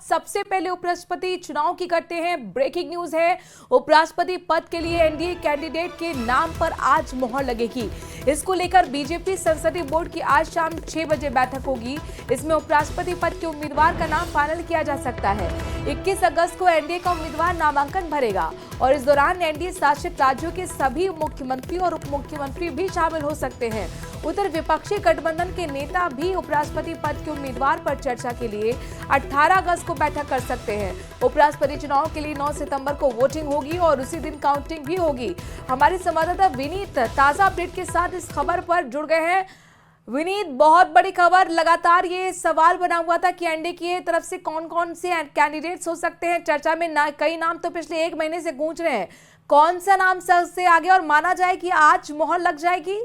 सबसे पहले उपराष्ट्रपति चुनाव की करते हैं। ब्रेकिंग न्यूज है, उपराष्ट्रपति पद के लिए एनडीए कैंडिडेट के नाम पर आज मोहर लगेगी। इसको लेकर बीजेपी संसदीय बोर्ड की आज शाम 6 बजे बैठक होगी। इसमें उपराष्ट्रपति पद के उम्मीदवार का नाम फाइनल किया जा सकता है। 21 अगस्त को एनडीए का उम्मीदवार नामांकन भरेगा और इस दौरान एनडीए शासित राज्यों के सभी मुख्यमंत्री और उप मुख्यमंत्री भी शामिल हो सकते हैं। उधर विपक्षी गठबंधन के नेता भी उपराष्ट्रपति पद के उम्मीदवार पर चर्चा के लिए 18 अगस्त को बैठक कर सकते हैं। उपराष्ट्रपति चुनाव के लिए 9 सितंबर को वोटिंग होगी और उसी दिन काउंटिंग भी होगी। हमारे संवाददाता विनीत ताजा अपडेट के साथ इस खबर पर जुड़ गए हैं। विनीत, बहुत बड़ी खबर, लगातार ये सवाल बना हुआ था कि एनडीए की तरफ से कौन कौन से कैंडिडेट्स हो सकते हैं। चर्चा में कई नाम तो पिछले 1 महीने से गूंज रहे हैं। कौन सा नाम सबसे आगे और माना जाए कि आज मोहर लग जाएगी?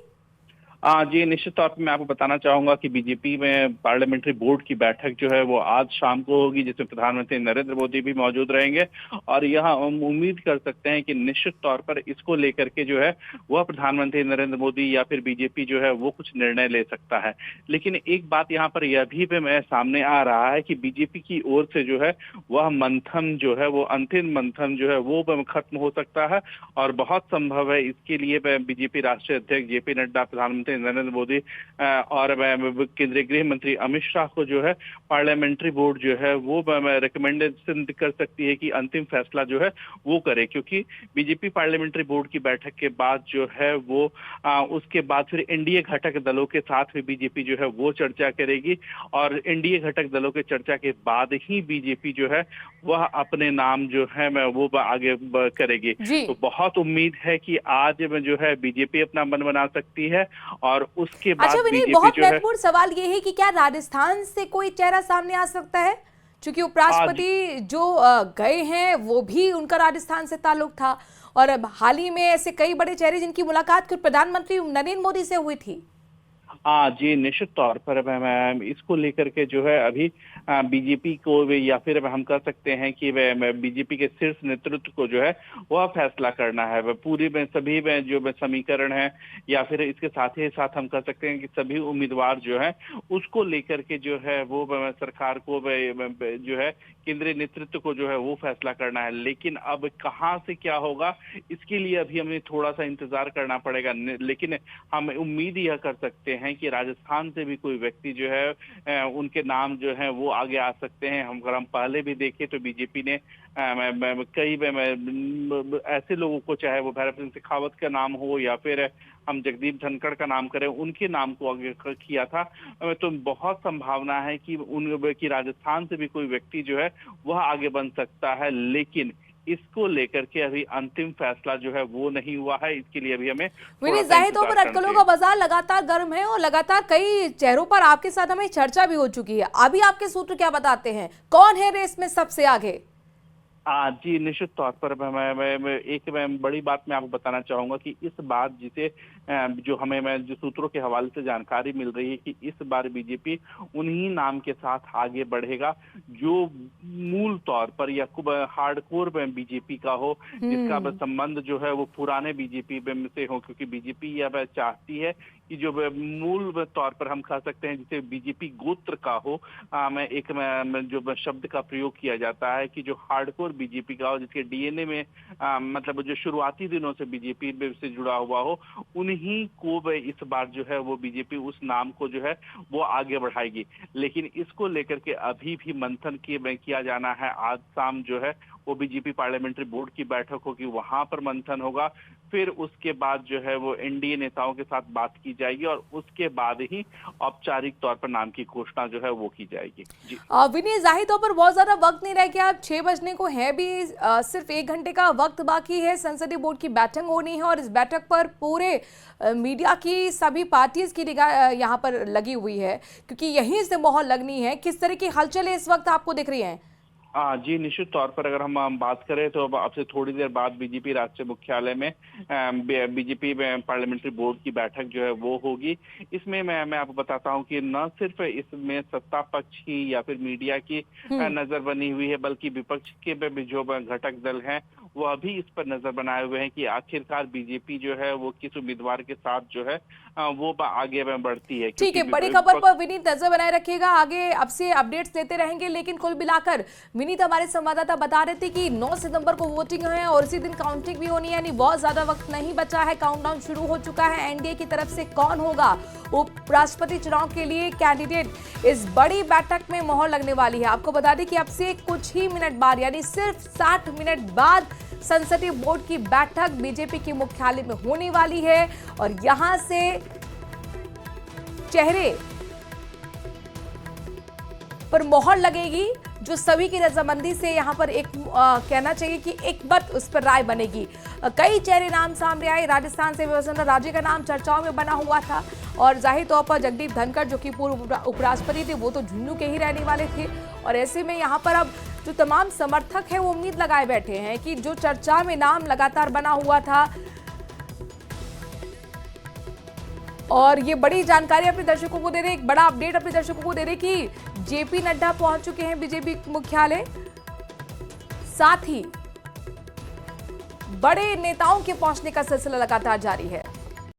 जी, निश्चित तौर पे मैं आपको बताना चाहूंगा कि बीजेपी में पार्लियामेंट्री बोर्ड की बैठक जो है वो आज शाम को होगी, जिसमें प्रधानमंत्री नरेंद्र मोदी भी मौजूद रहेंगे और यहाँ हम उम्मीद कर सकते हैं कि निश्चित तौर पर इसको लेकर के जो है वह प्रधानमंत्री नरेंद्र मोदी या फिर बीजेपी जो है वो कुछ निर्णय ले सकता है। लेकिन एक बात यहाँ पर यह भी सामने आ रहा है कि बीजेपी की ओर से जो है वह मंथन जो है वो अंतिम मंथन जो है वो खत्म हो सकता है और बहुत संभव है इसके लिए बीजेपी राष्ट्रीय अध्यक्ष जेपी नड्डा, प्रधानमंत्री नरेंद्र मोदी और केंद्रीय गृह मंत्री अमित शाह को जो है पार्लियामेंट्री बोर्ड जो है वो रिकमेंडेशन कर सकती है कि अंतिम फैसला जो है वो करे, क्योंकि बीजेपी पार्लियामेंट्री बोर्ड की बैठक के बाद जो है वो उसके बाद फिर एनडीए घटक दलों के साथ भी बीजेपी जो है वो चर्चा करेगी और एनडीए घटक दलों के चर्चा के बाद ही बीजेपी जो है वह अपने नाम जो है वो आगे करेगी। तो बहुत उम्मीद है कि आज में जो है बीजेपी अपना मन बना सकती है और उसके बाद अच्छा विनीत, बहुत महत्वपूर्ण सवाल ये है कि क्या राजस्थान से कोई चेहरा सामने आ सकता है? क्योंकि उपराष्ट्रपति जो गए हैं वो भी उनका राजस्थान से ताल्लुक था और अब हाल ही में ऐसे कई बड़े चेहरे जिनकी मुलाकात खुद प्रधानमंत्री नरेंद्र मोदी से हुई थी। जी, निश्चित तौर पर इसको लेकर के जो है अभी बीजेपी को या फिर हम कह सकते हैं कि बीजेपी के शीर्ष नेतृत्व को जो है वह फैसला करना है। वह पूरी में सभी में जो समीकरण है या फिर इसके साथ ही साथ हम कह सकते हैं कि सभी उम्मीदवार जो है उसको लेकर के जो है वो सरकार को जो है केंद्रीय नेतृत्व को जो है वो फैसला करना है। लेकिन अब कहाँ से क्या होगा इसके लिए अभी हमें थोड़ा सा इंतजार करना पड़ेगा। लेकिन हम उम्मीद यह कर सकते हैं कि राजस्थान से भी कोई व्यक्ति जो है उनके नाम जो है वो आगे आ सकते हैं। अगर हम पहले भी देखें तो बीजेपी ने कई ऐसे लोगों को, चाहे वो भैरव सिंह शेखावत का नाम हो या फिर हम जगदीप धनखड़ का नाम करें, उनके नाम को आगे किया था। तो बहुत संभावना है कि राजस्थान से भी कोई व्यक्ति जो है वह आगे बन सकता है। लेकिन इसको लेकर के अभी अंतिम फैसला जो है वो नहीं हुआ है। इसके लिए अभी हमें जाहिर तौर पर अटकलों का बाजार लगातार गर्म है और लगातार कई चेहरों पर आपके साथ हमें चर्चा भी हो चुकी है। अभी आपके सूत्र क्या बताते हैं, कौन है रेस में सबसे आगे? जी, निश्चित तौर पर मैं बड़ी बात मैं आपको बताना चाहूंगा कि इस बार जिसे जो हमें जो सूत्रों के हवाले से जानकारी मिल रही है कि इस बार बीजेपी उन्हीं नाम के साथ आगे बढ़ेगा जो मूल तौर पर या हार्डकोर बीजेपी का हो, जिसका संबंध जो है वो पुराने बीजेपी से हो, क्योंकि बीजेपी यह चाहती है कि जो मूल तौर पर हम कह सकते हैं जिसे बीजेपी गोत्र का हो, जो शब्द का प्रयोग किया जाता है कि जो हार्डकोर बीजेपी का हो, जिसके डीएनए में मतलब जो शुरुआती दिनों से बीजेपी से जुड़ा हुआ हो, उन्हीं को इस बार जो है वो बीजेपी उस नाम को जो है वो आगे बढ़ाएगी। लेकिन इसको लेकर के अभी भी मंथन किया जाना है। आज शाम जो है वो बीजेपी पार्लियामेंट्री बोर्ड की बैठक होगी, वहां पर मंथन होगा। फिर उसके बाद जो है वो एनडीए नेताओं के साथ बात की जाएगी और उसके बाद ही औपचारिक तौर पर नाम की घोषणा जो है वो की जाएगी। जी विनय, जाहिर तौर पर बहुत ज्यादा वक्त नहीं रह गया, 6 बजने को है भी, सिर्फ 1 घंटे का वक्त बाकी है। संसदीय बोर्ड की बैठक होनी है और इस बैठक पर पूरे मीडिया की सभी पार्टीज की निगाह यहाँ पर लगी हुई है, क्योंकि यहीं से मोहर लगनी है। किस तरह की हलचल इस वक्त आपको दिख रही है? हाँ जी, निश्चित तौर पर अगर हम बात करें तो अब से थोड़ी देर बाद बीजेपी राष्ट्रीय मुख्यालय में बीजेपी में पार्लियामेंट्री बोर्ड की बैठक जो है वो होगी। इसमें मैं आपको बताता हूँ कि न सिर्फ इसमें सत्ता पक्ष की या फिर मीडिया की हम्म। नजर बनी हुई है, बल्कि विपक्ष के भी जो घटक दल हैं वो अभी इस पर नजर बनाए हुए हैं कि आखिरकार बीजेपी जो है वो किस उम्मीदवार के साथ जो है वो आगे बढ़ती है, ठीक क्योंकि है, बड़ी खबर पर विनीत नजर बनाए रखिएगा, आगे अब से अपडेट्स लेते रहेंगे। लेकिन कुल मिलाकर विनीत हमारे संवाददाता बता रहे थे कि 9 सितंबर को वोटिंग है और इसी दिन काउंटिंग भी होनी है, यानी बहुत ज्यादा वक्त नहीं बचा है, काउंटडाउन शुरू हो चुका है। एनडीए की तरफ से कौन होगा उपराष्ट्रपति चुनाव के लिए कैंडिडेट, इस बड़ी बैठक में मोहर लगने वाली है। आपको बता दें कि अब से कुछ ही मिनट बाद, यानी सिर्फ 60 मिनट बाद संसदीय बोर्ड की बैठक बीजेपी के मुख्यालय में होने वाली है और यहां से चेहरे पर मोहर लगेगी, जो सभी की रजामंदी से यहां पर एक कहना चाहिए कि एक बात उस पर राय बनेगी। कई चेहरे नाम सामने आए, राजस्थान से वसुंधरा राजे का नाम चर्चाओं में बना हुआ था और जाहिर तौर पर जगदीप धनखड़ जो कि पूर्व उपराष्ट्रपति थे वो तो झुंझुनू के ही रहने वाले थे और ऐसे में यहां पर अब जो तमाम समर्थक हैं वो उम्मीद लगाए बैठे हैं कि जो चर्चा में नाम लगातार बना हुआ था और ये बड़ी जानकारी अपने दर्शकों को दे रहे, एक बड़ा अपडेट अपने दर्शकों को दे रहे कि जेपी नड्डा पहुंच चुके हैं बीजेपी मुख्यालय, साथ ही बड़े नेताओं के पहुंचने का सिलसिला लगातार जारी है।